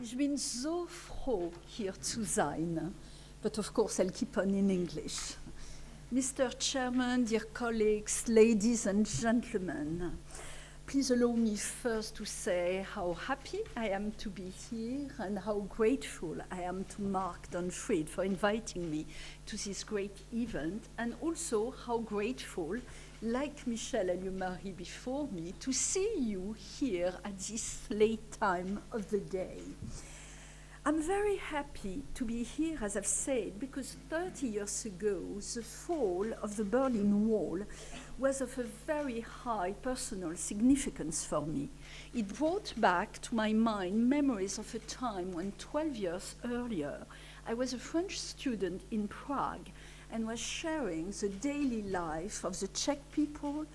Ich bin so froh, hier zu sein. But of course, I'll keep on in English. Mr. Chairman, dear colleagues, ladies and gentlemen, please allow me first to say how happy I am to be here and how grateful I am to Mark Dunfrid for inviting me to this great event, and also how grateful, like Michelle Garriaud-Maylam before me, to see you here at this late time of the day. I'm very happy to be here, as I've said, because 30 years ago, the fall of the Berlin Wall was of a very high personal significance for me. It brought back to my mind memories of a time when 12 years earlier, I was a French student in Prague and was sharing the daily life of the Czech people,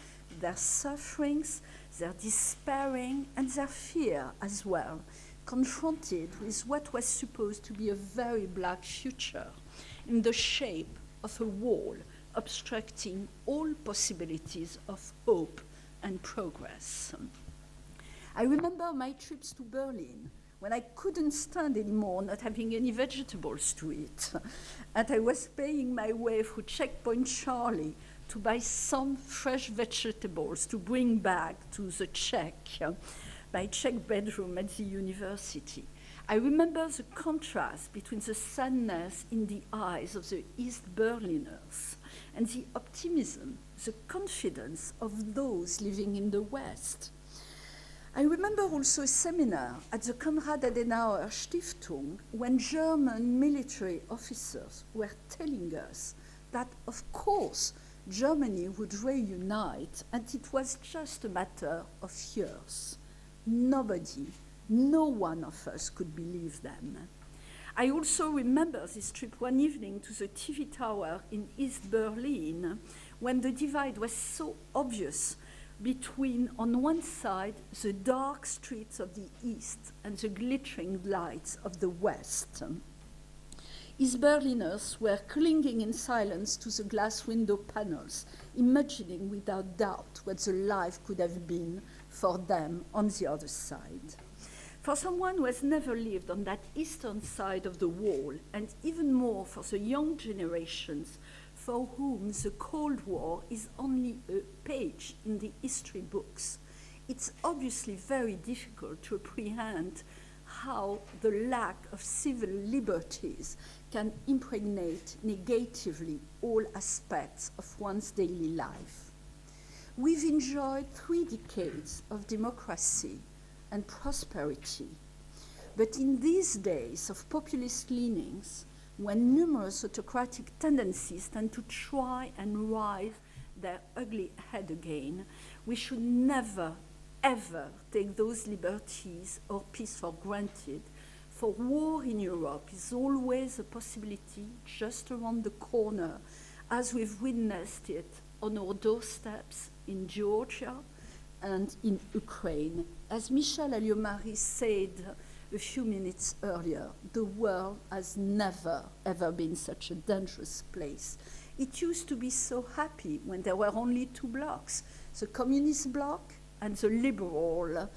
their sufferings, their despairing, and their fear as well, confronted with what was supposed to be a very black future in the shape of a wall obstructing all possibilities of hope and progress. I remember my trips to Berlin when I couldn't stand anymore not having any vegetables to eat, and I was paying my way through Checkpoint Charlie to buy some fresh vegetables to bring back to the my Czech bedroom at the university. I remember the contrast between the sadness in the eyes of the East Berliners and the optimism, the confidence of those living in the West. I remember also a seminar at the Konrad Adenauer Stiftung when German military officers were telling us that, of course, Germany would reunite and it was just a matter of years. Nobody, no one of us could believe them. I also remember this trip one evening to the TV tower in East Berlin when the divide was so obvious between, on one side, the dark streets of the East and the glittering lights of the West. East Berliners were clinging in silence to the glass window panels, imagining without doubt what the life could have been for them on the other side. For someone who has never lived on that eastern side of the wall, and even more for the young generations for whom the Cold War is only a page in the history books, it's obviously very difficult to apprehend how the lack of civil liberties can impregnate negatively all aspects of one's daily life. We've enjoyed 3 decades of democracy and prosperity, but in these days of populist leanings, when numerous autocratic tendencies tend to try and rise their ugly head again, we should never, ever take those liberties or peace for granted, for war in Europe is always a possibility just around the corner, as we've witnessed it on our doorsteps in Georgia and in Ukraine. As Michelle Garriaud-Maylam said a few minutes earlier, the world has never, ever been such a dangerous place. It used to be so happy when there were only 2 blocks, the communist bloc and the liberal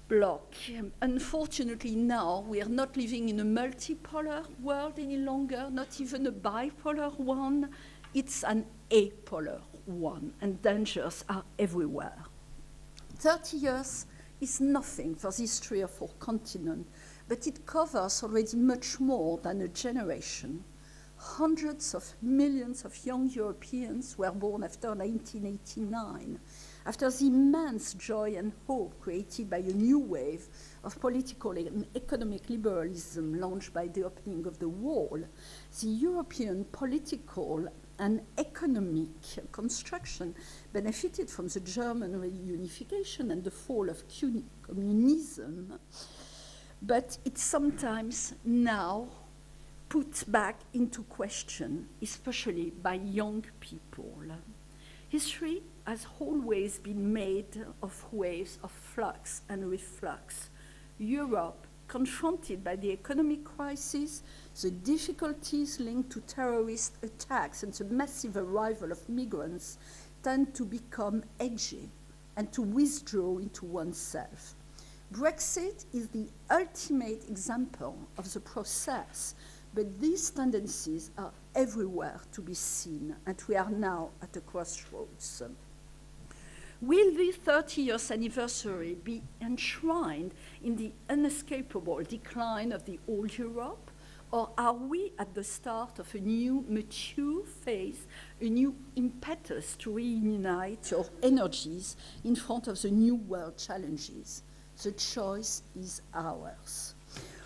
bloc. Unfortunately, now we are not living in a multipolar world any longer, not even a bipolar one. It's an apolar one, and dangers are everywhere. 30 years is nothing for the history of our continent, but it covers already much more than a generation. Hundreds of millions of young Europeans were born after 1989, after the immense joy and hope created by a new wave of political and economic liberalism launched by the opening of the wall. The European political and economic construction benefited from the German reunification and the fall of communism, but it's sometimes now put back into question, especially by young people. History has always been made of waves of flux and reflux. Europe, confronted by the economic crisis, the difficulties linked to terrorist attacks and the massive arrival of migrants, tend to become edgy and to withdraw into oneself. Brexit is the ultimate example of the process, but these tendencies are everywhere to be seen, and we are now at a crossroads. Will the 30th anniversary be enshrined in the inescapable decline of the old Europe, or are we at the start of a new mature phase, a new impetus to reunite our energies in front of the new world challenges? The choice is ours.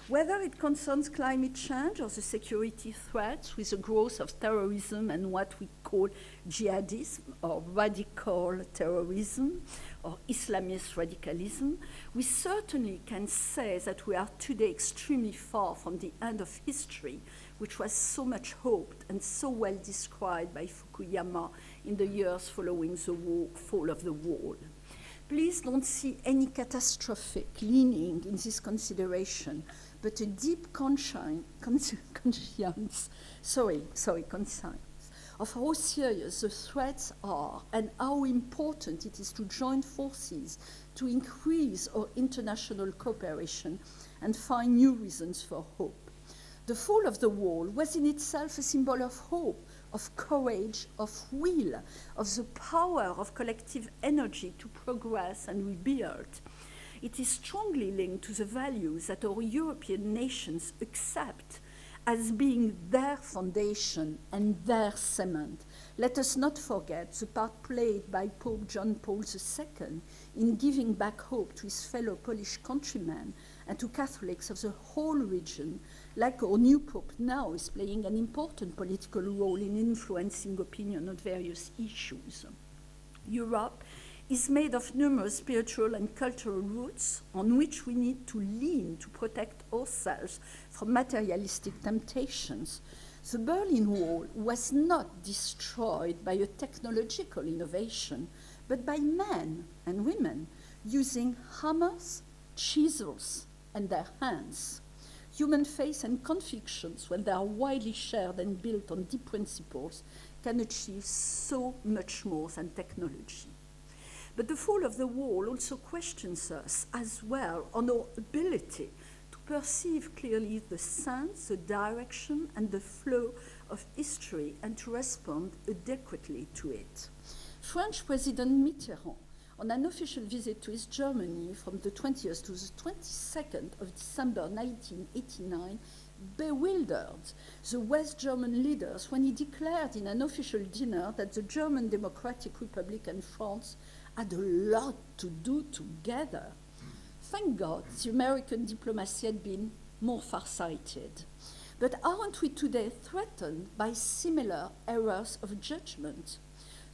Whether it concerns climate change or the security threats with the growth of terrorism and what we call jihadism or radical terrorism or Islamist radicalism, we certainly can say that we are today extremely far from the end of history, which was so much hoped and so well described by Fukuyama in the years following the fall of the wall. Please don't see any catastrophic leaning in this consideration, but a deep conscience of how serious the threats are and how important it is to join forces to increase our international cooperation and find new reasons for hope. The fall of the wall was in itself a symbol of hope, of courage, of will, of the power of collective energy to progress and rebuild. It is strongly linked to the values that our European nations accept as being their foundation and their cement. Let us not forget the part played by Pope John Paul II in giving back hope to his fellow Polish countrymen and to Catholics of the whole region, like our new Pope now is playing an important political role in influencing opinion on various issues. Europe is made of numerous spiritual and cultural roots on which we need to lean to protect ourselves from materialistic temptations. The Berlin Wall was not destroyed by a technological innovation, but by men and women using hammers, chisels, and their hands. Human faith and convictions, when they are widely shared and built on deep principles, can achieve so much more than technology. But the fall of the wall also questions us as well on our ability to perceive clearly the sense, the direction, and the flow of history and to respond adequately to it. French President Mitterrand, on an official visit to East Germany from the 20th to the 22nd of December 1989, bewildered the West German leaders when he declared in an official dinner that the German Democratic Republic and France had a lot to do together. Thank God the American diplomacy had been more farsighted. But aren't we today threatened by similar errors of judgment?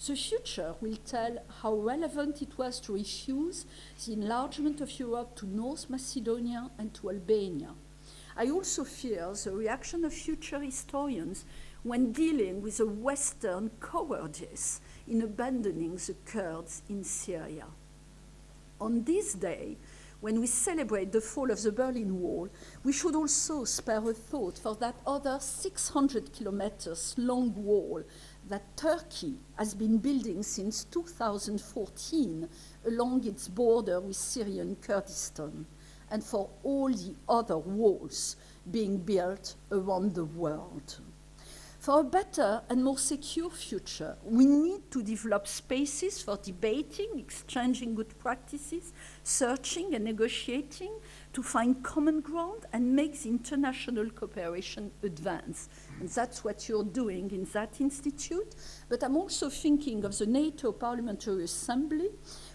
The future will tell how relevant it was to refuse the enlargement of Europe to North Macedonia and to Albania. I also fear the reaction of future historians when dealing with the Western cowardice in abandoning the Kurds in Syria. On this day, when we celebrate the fall of the Berlin Wall, we should also spare a thought for that other 600 kilometers long wall that Turkey has been building since 2014 along its border with Syrian Kurdistan, and for all the other walls being built around the world. For a better and more secure future, we need to develop spaces for debating, exchanging good practices, searching and negotiating to find common ground and make the international cooperation advance. And that's what you're doing in that institute. But I'm also thinking of the NATO Parliamentary Assembly,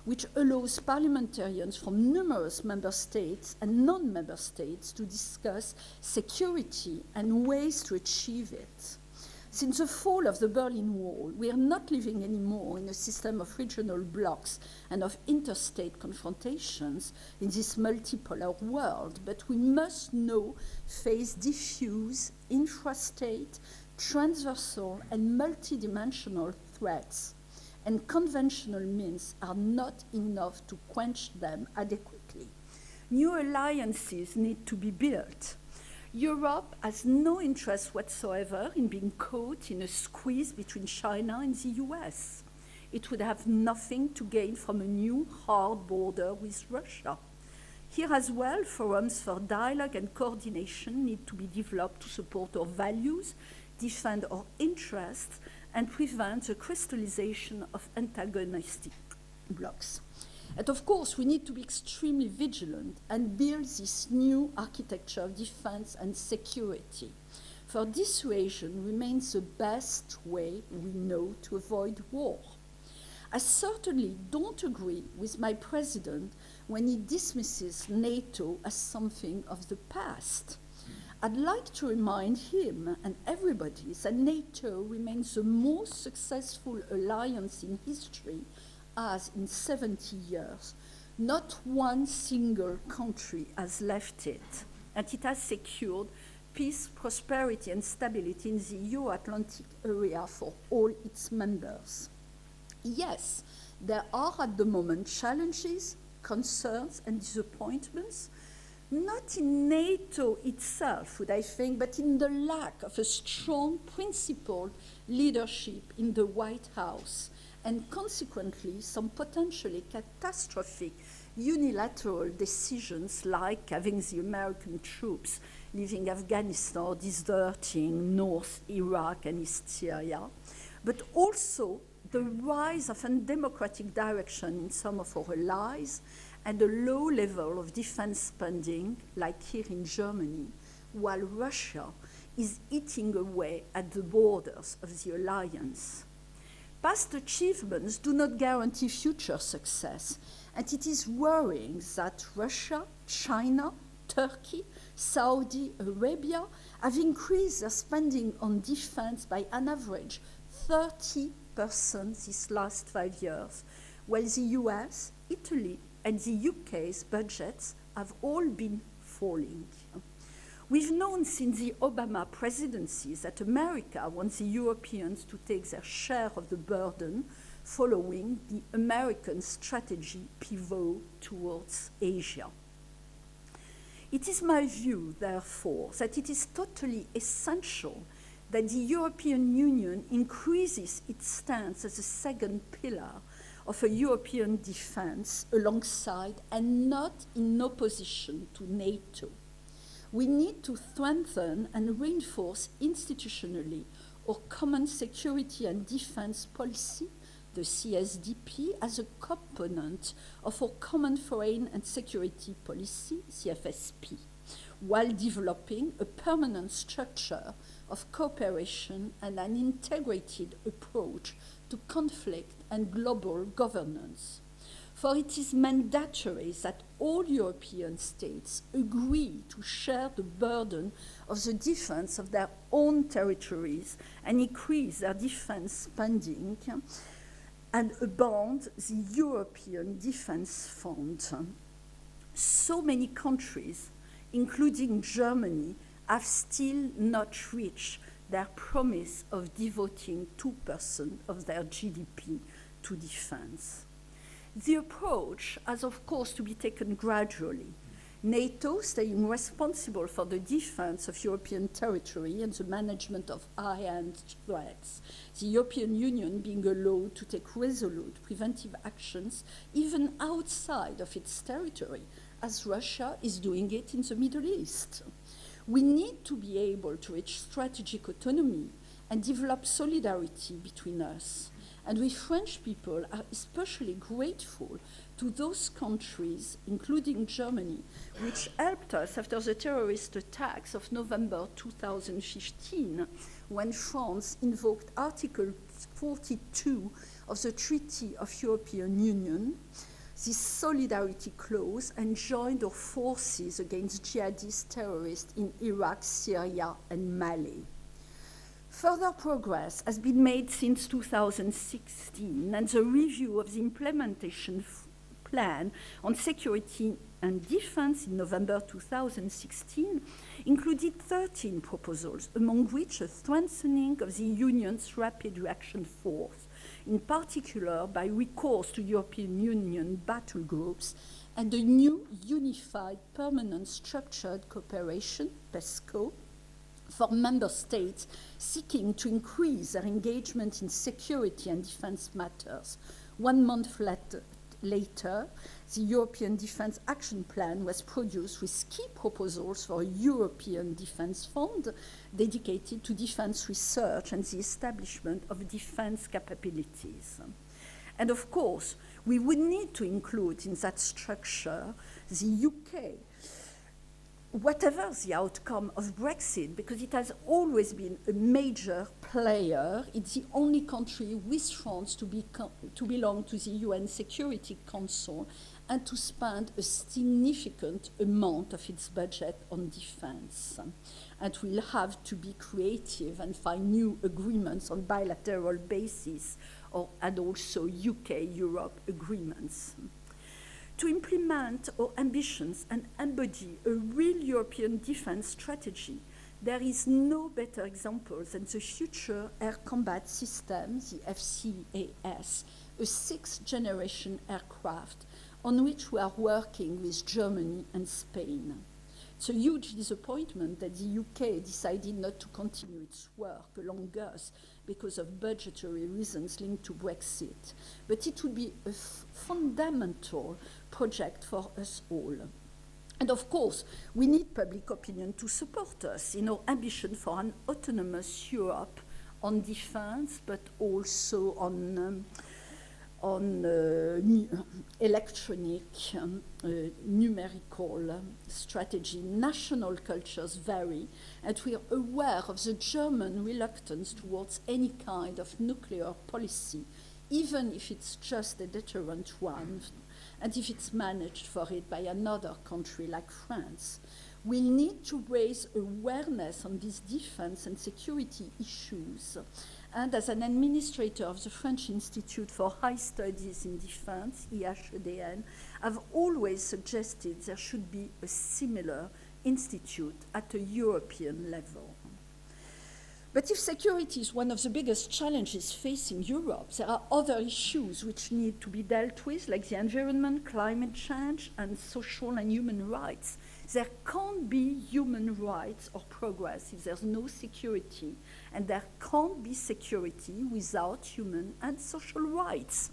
which allows parliamentarians from numerous member states and non-member states to discuss security and ways to achieve it. Since the fall of the Berlin Wall, we are not living anymore in a system of regional blocs and of interstate confrontations in this multipolar world, but we must now face diffuse, infrastate, transversal, and multidimensional threats, and conventional means are not enough to quench them adequately. New alliances need to be built. Europe has no interest whatsoever in being caught in a squeeze between China and the US. It would have nothing to gain from a new hard border with Russia. Here as well, forums for dialogue and coordination need to be developed to support our values, defend our interests, and prevent the crystallization of antagonistic blocs. And of course, we need to be extremely vigilant and build this new architecture of defense and security. For dissuasion remains the best way we know to avoid war. I certainly don't agree with my president when he dismisses NATO as something of the past. I'd like to remind him and everybody that NATO remains the most successful alliance in history, as in 70 years. Not one single country has left it, and it has secured peace, prosperity, and stability in the Euro-Atlantic area for all its members. Yes, there are at the moment challenges, concerns, and disappointments, not in NATO itself, would I think, but in the lack of a strong, principled leadership in the White House, and consequently some potentially catastrophic unilateral decisions like having the American troops leaving Afghanistan or deserting North Iraq and East Syria, but also the rise of undemocratic direction in some of our allies and a low level of defense spending, like here in Germany, while Russia is eating away at the borders of the alliance. Past achievements do not guarantee future success, and it is worrying that Russia, China, Turkey, Saudi Arabia have increased their spending on defense by an average 30% these last 5 years, while the US, Italy, and the UK's budgets have all been falling. We've known since the Obama presidency that America wants the Europeans to take their share of the burden following the American strategy pivot towards Asia. It is my view, therefore, that it is totally essential that the European Union increases its stance as a second pillar of a European defense alongside and not in opposition to NATO. We need to strengthen and reinforce institutionally our common security and defense policy, the CSDP, as a component of our common foreign and security policy, CFSP, while developing a permanent structure of cooperation and an integrated approach to conflict and global governance. For it is mandatory that all European states agree to share the burden of the defense of their own territories and increase their defense spending and abandon the European Defense Fund. So many countries, including Germany, have still not reached their promise of devoting 2% of their GDP to defense. The approach has, of course, to be taken gradually. NATO staying responsible for the defense of European territory and the management of high-end threats. The European Union being allowed to take resolute preventive actions even outside of its territory, as Russia is doing it in the Middle East. We need to be able to reach strategic autonomy and develop solidarity between us. And we French people are especially grateful to those countries, including Germany, which helped us after the terrorist attacks of November 2015, when France invoked Article 42 of the Treaty of European Union, this solidarity clause, and joined our forces against jihadist terrorists in Iraq, Syria, and Mali. Further progress has been made since 2016, and the review of the implementation plan on security and defense in November 2016 included 13 proposals, among which a strengthening of the Union's rapid reaction force, in particular by recourse to European Union battle groups, and a new unified permanent structured cooperation, PESCO, for member states seeking to increase their engagement in security and defense matters. 1 month later, later, the European Defence Action Plan was produced with key proposals for a European Defence Fund dedicated to defence research and the establishment of defence capabilities. And of course, we would need to include in that structure the UK, whatever the outcome of Brexit, because it has always been a major player. It's the only country with France to belong to the UN Security Council and to spend a significant amount of its budget on defense. And will have to be creative and find new agreements on bilateral basis and also UK-Europe agreements. To implement our ambitions and embody a real European defense strategy, there is no better example than the Future Air Combat System, the FCAS, a sixth-generation aircraft on which we are working with Germany and Spain. It's a huge disappointment that the UK decided not to continue its work along us because of budgetary reasons linked to Brexit. But it would be a fundamental project for us all. And of course, we need public opinion to support us in our ambition for an autonomous Europe on defense, but also on electronic, numerical strategy. National cultures vary, and we are aware of the German reluctance towards any kind of nuclear policy, even if it's just a deterrent one, and if it's managed for it by another country like France. We need to raise awareness on these defense and security issues. And as an administrator of the French Institute for High Studies in Defense, IHEDN, I've always suggested there should be a similar institute at a European level. But if security is one of the biggest challenges facing Europe, there are other issues which need to be dealt with, like the environment, climate change, and social and human rights. There can't be human rights or progress if there's no security, and there can't be security without human and social rights.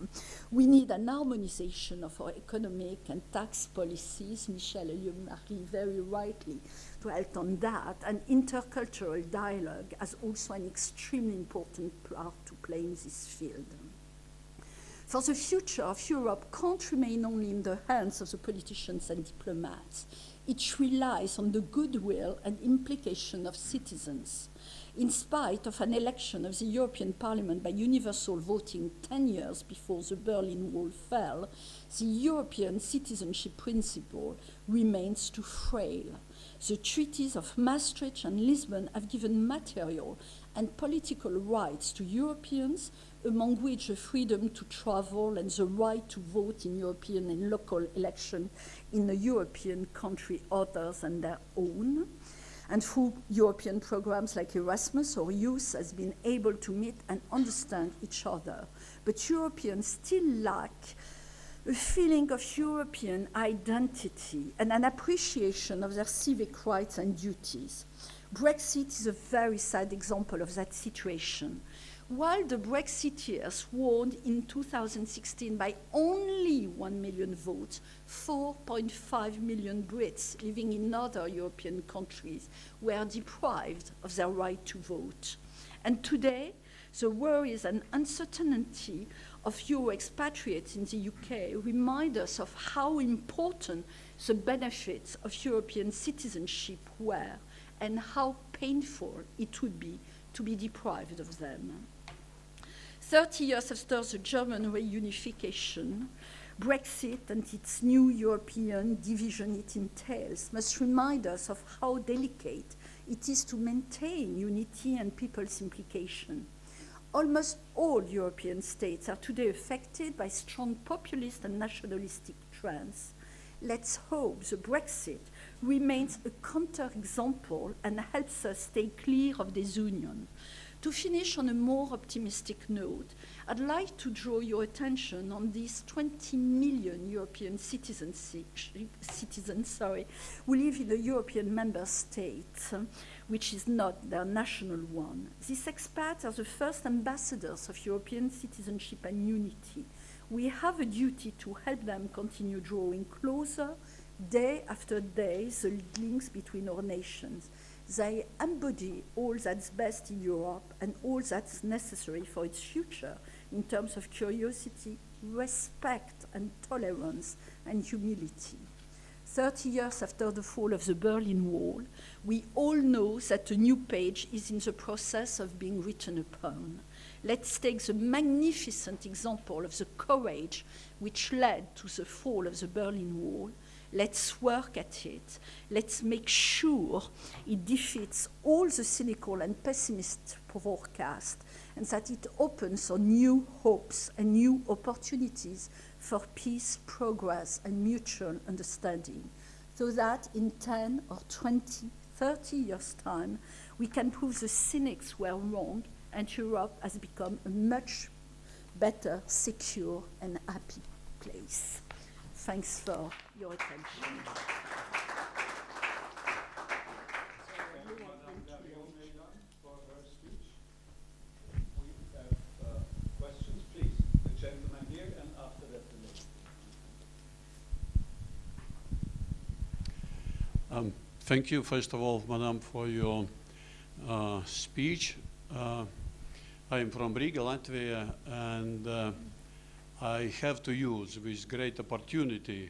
We need an harmonization of our economic and tax policies, Michel Eliot-Marie very rightly dwelt on that, and intercultural dialogue has also an extremely important part to play in this field. For the future of Europe can't remain only in the hands of the politicians and diplomats. It relies on the goodwill and implication of citizens. In spite of an election of the European Parliament by universal voting 10 years before the Berlin Wall fell, the European citizenship principle remains too frail. The treaties of Maastricht and Lisbon have given material and political rights to Europeans, among which the freedom to travel and the right to vote in European and local elections in a European country other than their own. And through European programs like Erasmus or Youth has been able to meet and understand each other. But Europeans still lack a feeling of European identity and an appreciation of their civic rights and duties. Brexit is a very sad example of that situation. While the Brexiteers won in 2016 by only 1 million votes, 4.5 million Brits living in other European countries were deprived of their right to vote. And today, the worries and uncertainty of Euro expatriates in the UK remind us of how important the benefits of European citizenship were and how painful it would be to be deprived of them. 30 years after the German reunification, Brexit and its new European division it entails must remind us of how delicate it is to maintain unity and people's implication. Almost all European states are today affected by strong populist and nationalistic trends. Let's hope the Brexit remains a counterexample and helps us stay clear of disunion. To finish on a more optimistic note, I'd like to draw your attention on these 20 million European citizens who live in a European member state, which is not their national one. These expats are the first ambassadors of European citizenship and unity. We have a duty to help them continue drawing closer, day after day, the links between our nations. They embody all that's best in Europe and all that's necessary for its future in terms of curiosity, respect and tolerance and humility. 30 years after the fall of the Berlin Wall, we all know that a new page is in the process of being written upon. Let's take the magnificent example of the courage which led to the fall of the Berlin Wall. Let's work at it. Let's make sure it defeats all the cynical and pessimist forecasts and that it opens on new hopes and new opportunities for peace, progress, and mutual understanding, so that in 10 or 20, 30 years' time, we can prove the cynics were wrong and Europe has become a much better, secure, and happy place. Thanks for your attention. Madame Garriaud-Maylam for her speech. We have questions, please. The gentleman here, and after that the lady. Thank you, first of all, Madam, for your speech. I am from Riga, Latvia, and I have to use this great opportunity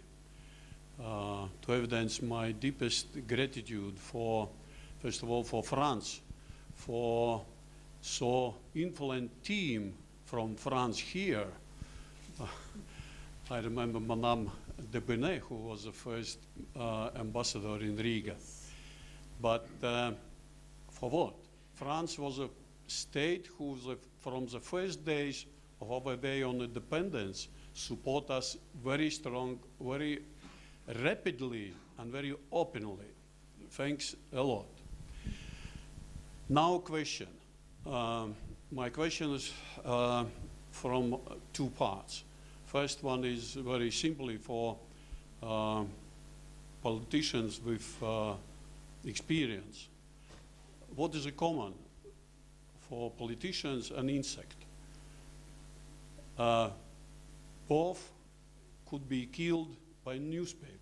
to evidence my deepest gratitude for, first of all, for France, for so influent team from France here. I remember Madame de Benet, who was the first ambassador in Riga. But for what? France was a state who, from the first days of our way on independence, support us very strong, very rapidly, and very openly. Thanks a lot. Now, question. My question is from two parts. First one is very simply for politicians with experience. What is common for politicians and insect? Both could be killed by newspaper.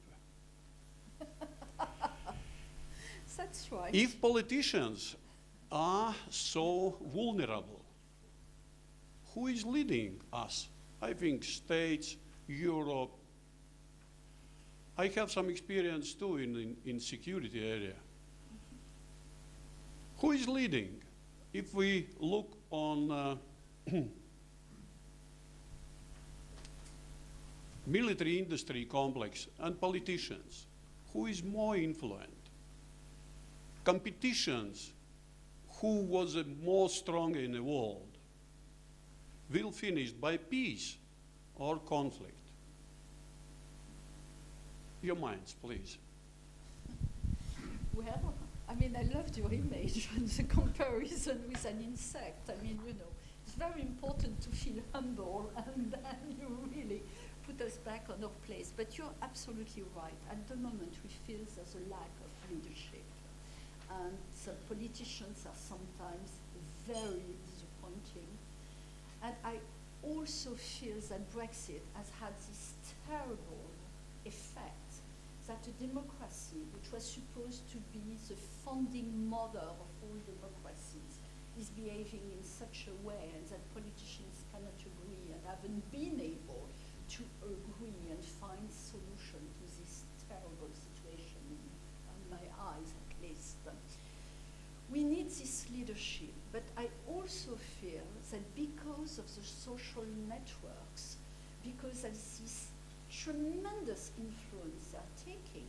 That's right. If politicians are so vulnerable, who is leading us? I think states, Europe. I have some experience too in security area. Who is leading? If we look on military industry complex and politicians, who is more influent? Competitions, who was the more strong in the world, will finish by peace or conflict. Your minds, please. Well, I mean, I loved your image and the comparison with an insect. I mean, you know, it's very important to feel humble and then you really put us back on our place. But you're absolutely right. At the moment, we feel there's a lack of leadership. And the politicians are sometimes very disappointing. And I also feel that Brexit has had this terrible effect that a democracy, which was supposed to be the founding mother of all democracies, is behaving in such a way and that politicians cannot agree and haven't been able to agree and find solution to this terrible situation, in my eyes at least. We need this leadership, but I also feel that because of the social networks, because of this tremendous influence they are taking,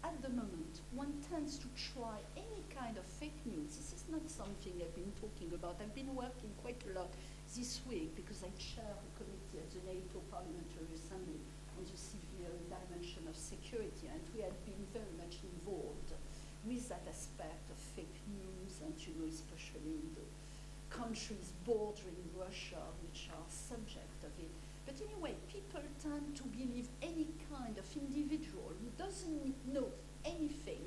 at the moment, one tends to try any kind of fake news. This is not something I've been talking about. I've been working quite a lot this week because I chair a committee at the NATO Parliamentary Assembly on the civil dimension of security, and we had been very much involved with that aspect of fake news, and you know, especially in the countries bordering Russia, which are subject of it. But anyway, people tend to believe any kind of individual who doesn't know anything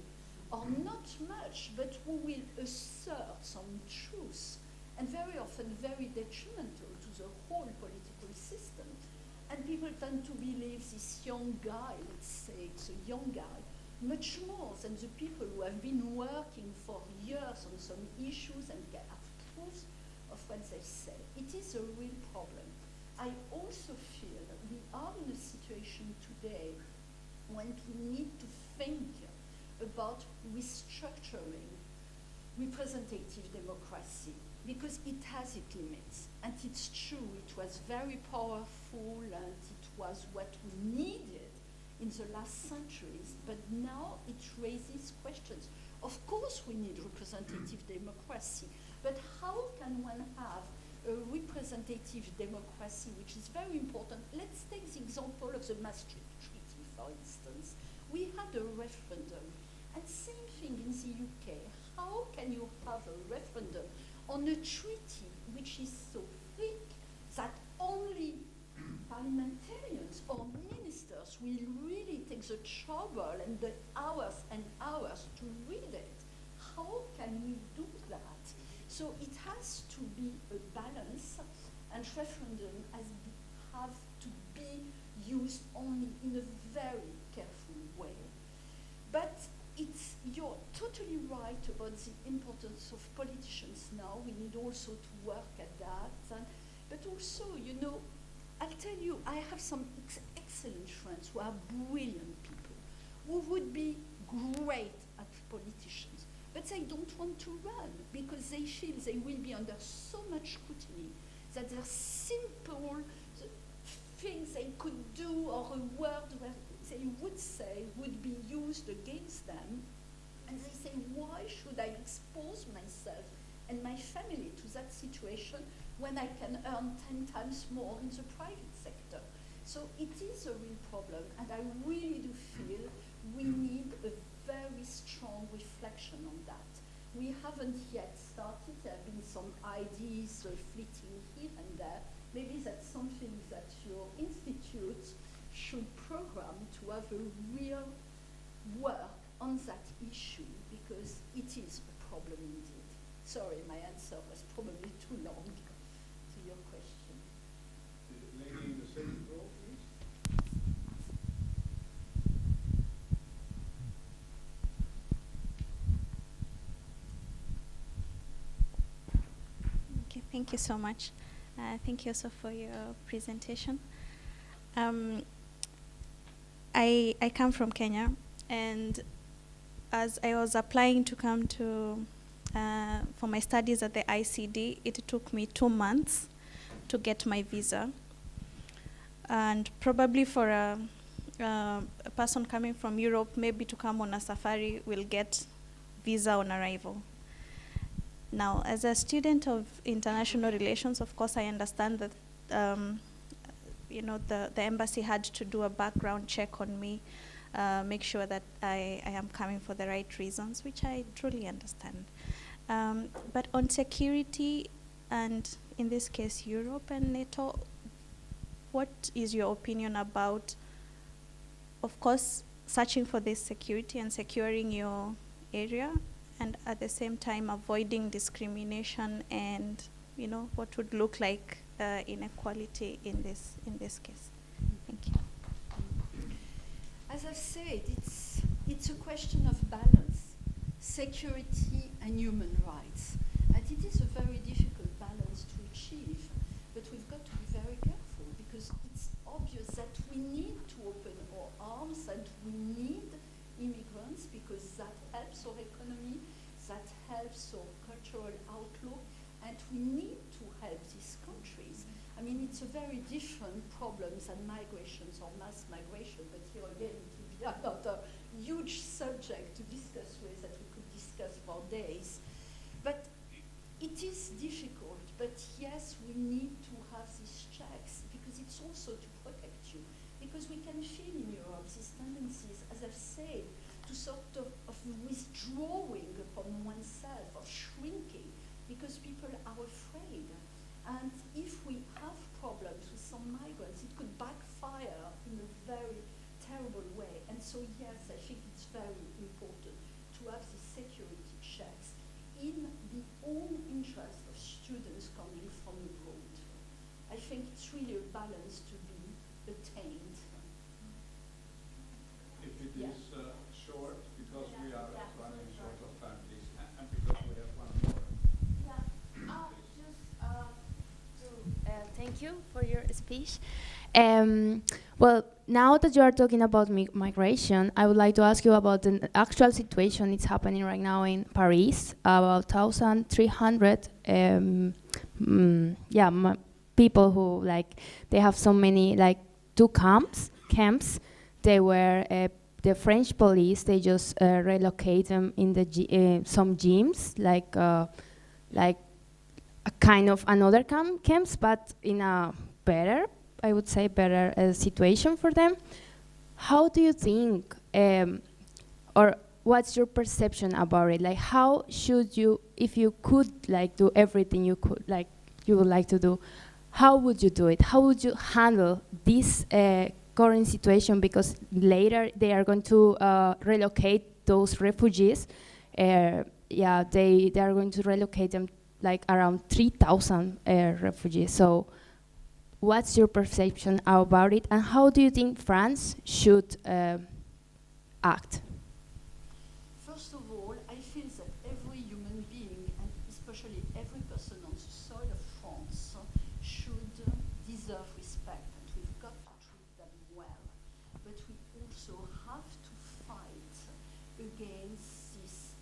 or not much, but who will assert some truth, and very often very detrimental to the whole political system. And people tend to believe this young guy, let's say it's a young guy, much more than the people who have been working for years on some issues and get truth of what they say. It is a real problem. I also feel that we are in a situation today when we need to think about restructuring representative democracy, because it has its limits. And it's true, it was very powerful and it was what we needed in the last centuries, but now it raises questions. Of course we need representative democracy, but how can one have a representative democracy, which is very important? Let's take the example of the Maastricht Treaty, for instance. We had a referendum, and same thing in the UK. How can you have a referendum on a treaty which is so thick that only parliamentarians or ministers will really take the trouble and the hours and hours to read it? How can we do that? So it has to be a balance, and referendum have to be used only in a very careful way. But you're totally right about the importance of politicians now. We need also to work at that. But also, you know, I'll tell you, I have some excellent friends who are brilliant people, who would be great at politicians, but they don't want to run because they feel they will be under so much scrutiny that their simple things they could do or a word where they would say would be used against them. And they say, why should I expose myself and my family to that situation when I can earn 10 times more in the private sector? So it is a real problem, and I really do feel we need a very strong reflection on that. We haven't yet started. There have been some ideas fleeting here and there. Maybe that's something that your institute should program, to have a real work on that issue, because it is a problem indeed. Sorry, my answer was probably too long to your question. The lady in the second row, please. Okay, thank you so much. Thank you also for your presentation. I come from Kenya, and as I was applying to come to for my studies at the ICD, it took me 2 months to get my visa. And probably for a person coming from Europe, maybe to come on a safari, will get visa on arrival. Now, as a student of international relations, of course, I understand that the embassy had to do a background check on me, make sure that I am coming for the right reasons, which I truly understand. But on security, and in this case, Europe and NATO, what is your opinion about, of course, searching for this security and securing your area, and at the same time avoiding discrimination and, you know, what would look like inequality in this case? Thank you. As I've said, it's a question of balance, security and human rights. And it is a very difficult balance to achieve, but we've got to be very careful, because it's obvious that we need to open our arms and we need immigrants, because that helps our economy, that helps our cultural outlook, and we need to help these countries. I mean, it's a very different problem than migrations or mass migration, but here again, it would be another huge subject to discuss with, that we could discuss for days. But it is difficult, but yes, we need to have these checks, because it's also to protect you. Because we can feel in Europe these tendencies, as I've said, to sort of withdrawing upon oneself, or shrinking, because people are afraid. And if we have problems with some migrants, it could backfire in a very terrible way. And so yes, I think it's very important to have the security checks in the own interest of students coming from abroad. I think it's really a balance to be a attained. If it Yeah. is short, because we are running short of time, please, and because we have one more. Thank you for your speech. Well, now that you are talking about migration, I would like to ask you about the actual situation that's happening right now in Paris. About 1,300 people who they have so many two camps. They were the French police. They just relocate them in the some gyms like a kind of another camps, but in a better, I would say, better situation for them. How do you think, or what's your perception about it? Like, how should you, if you could do everything you could, you would like to do, how would you do it? How would you handle this current situation? Because later they are going to relocate those refugees. They are going to relocate them around 3,000 refugees. So what's your perception about it, and how do you think France should act? First of all, I feel that every human being, and especially every person on the soil of France, should deserve respect, and we've got to treat them well. But we also have to fight against this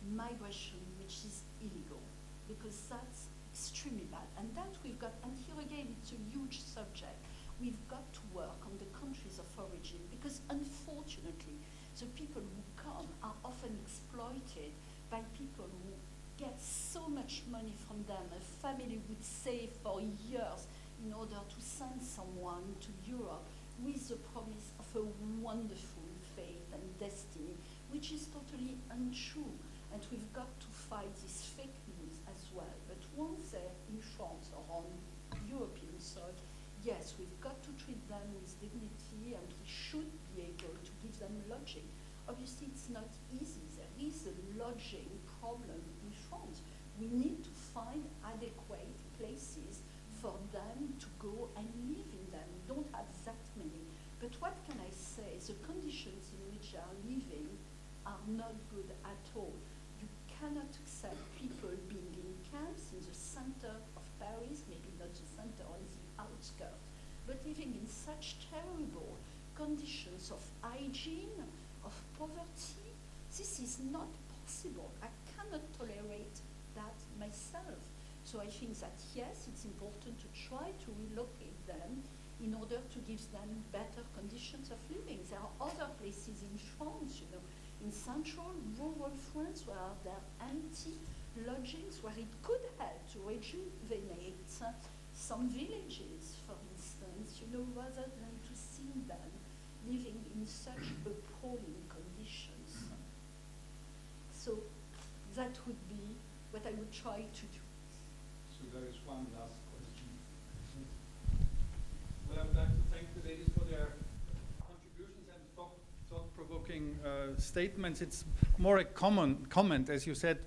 migration which is illegal, because that's extremely bad. And that we've got, and here again, it's a huge subject. We've got to work on the countries of origin, because unfortunately, the people who come are often exploited by people who get so much money from them. A family would save for years in order to send someone to Europe with the promise of a wonderful fate and destiny, which is totally untrue. And we've got to fight this fake news as well. But once they're in France or on European soil, yes, we've got to treat them with dignity, and we should be able to give them lodging. Obviously, it's not easy. There is a lodging problem in France. We need to find adequate places for them to go and live in them. We don't have that many. But what can I say? The conditions in which they are living are not good at all. You cannot accept people being in camps in the center of Paris, maybe not the center, on the outskirts, but living in such terrible conditions of hygiene, of poverty. This is not possible. I cannot tolerate that myself. So I think that yes, it's important to try to relocate them in order to give them better conditions of living. There are other places in France, in central, rural France, where there are empty lodgings, where it could help to rejuvenate some villages, for instance, rather than to see them living in such appalling conditions. So that would be what I would try to do. So there is one last question. Well, I would like to thank the ladies for their contributions and thought-provoking statements. It's more a common comment, as you said.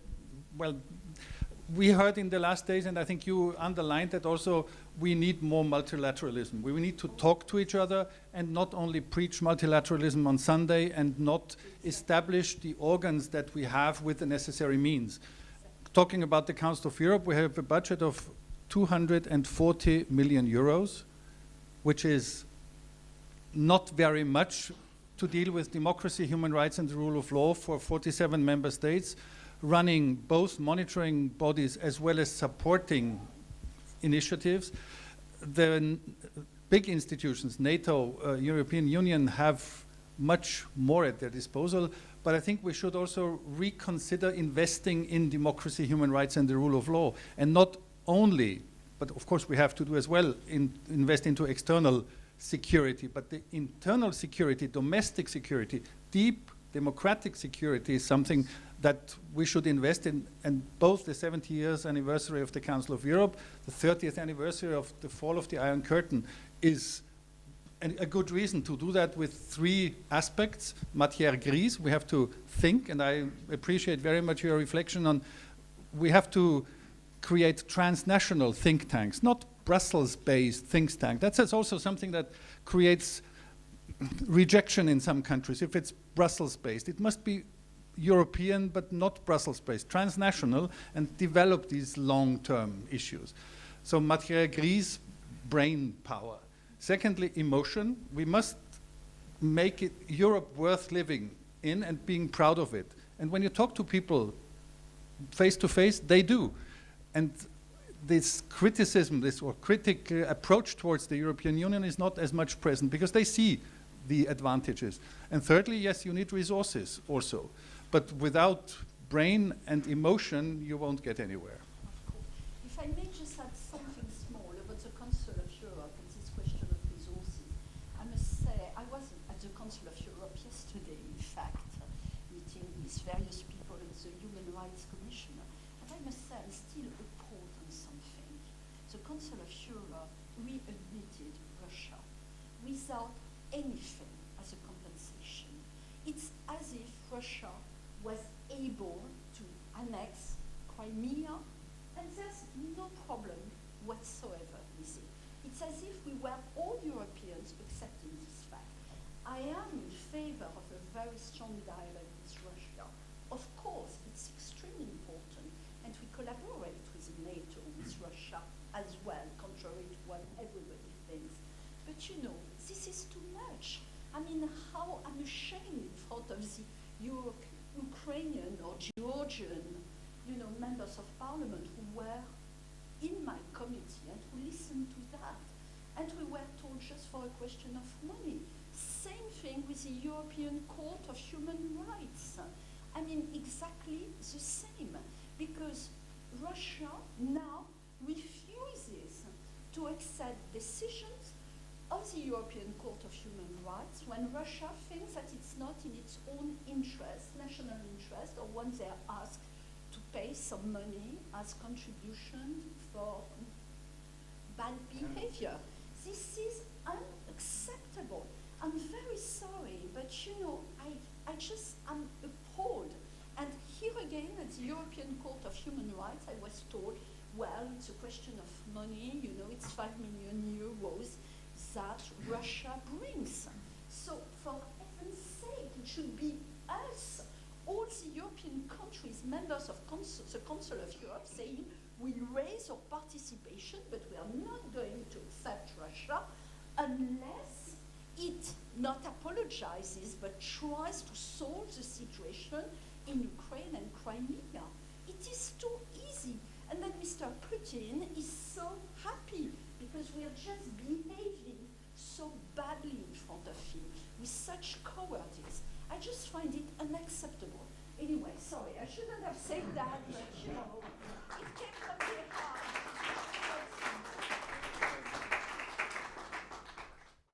Well, we heard in the last days, and I think you underlined that also, we need more multilateralism. We need to talk to each other and not only preach multilateralism on Sunday and not establish the organs that we have with the necessary means. Talking about the Council of Europe, we have a budget of 240 million euros, which is not very much to deal with democracy, human rights, and the rule of law for 47 member states, running both monitoring bodies as well as supporting initiatives. The big institutions, NATO, European Union, have much more at their disposal, but I think we should also reconsider investing in democracy, human rights, and the rule of law, and not only, but of course we have to do as well, invest into external security, but the internal security, domestic security, deep democratic security is something that we should invest in, and both the 70 years anniversary of the Council of Europe, the 30th anniversary of the fall of the Iron Curtain is a good reason to do that with three aspects. Matière grise, we have to think, and I appreciate very much your reflection on, we have to create transnational think tanks, not Brussels-based think tank. That's also something that creates rejection in some countries. If it's Brussels-based, it must be European but not Brussels-based, transnational, and develop these long-term issues. So matière grise, brain power. Secondly, emotion. We must make it Europe worth living in and being proud of it. And when you talk to people face to face, they do. And this criticism, this or critical approach towards the European Union is not as much present because they see the advantages. And thirdly, yes, you need resources also. But without brain and emotion, you won't get anywhere. If I may just add something small about the Council of Europe and this question of resources, I must say I was at the Council of Europe yesterday, in fact, meeting with various people in the Human Rights Commission, and I must say I'm still appalled on something. The Council of Europe readmitted Russia without anything as a compensation. It's as if Russia was able to annex Crimea, and there's no problem whatsoever with it. It's as if we were all Europeans accepting this fact. I am in favor of a very strong dialogue with Russia. Of course, it's extremely important, and we collaborate with NATO, with Russia as well, contrary to what everybody thinks. But you know, this is too much. I mean, how I'm ashamed in front of the Ukrainian or Georgian, you know, members of parliament who were in my committee and who listened to that. And we were told just for a question of money. Same thing with the European Court of Human Rights. I mean, exactly the same, because Russia now refuses to accept decisions of the European Court of Human Rights when Russia thinks that it's not in its own interest, national interest, or when they're asked to pay some money as contribution for bad behavior. This is unacceptable. I'm very sorry, but you know, I'm appalled. And here again, at the European Court of Human Rights, I was told, well, it's a question of money, you know, it's 5 million euros that Russia brings. So for heaven's sake, it should be us, all the European countries, members of the Council of Europe, saying we'll raise our participation, but we are not going to accept Russia unless it not apologizes, but tries to solve the situation in Ukraine and Crimea. It is too easy. And then Mr. Putin is so happy because we are just behaving so badly in front of him with such cowardice. I just find it unacceptable. Anyway, sorry, I shouldn't have said that, but you know.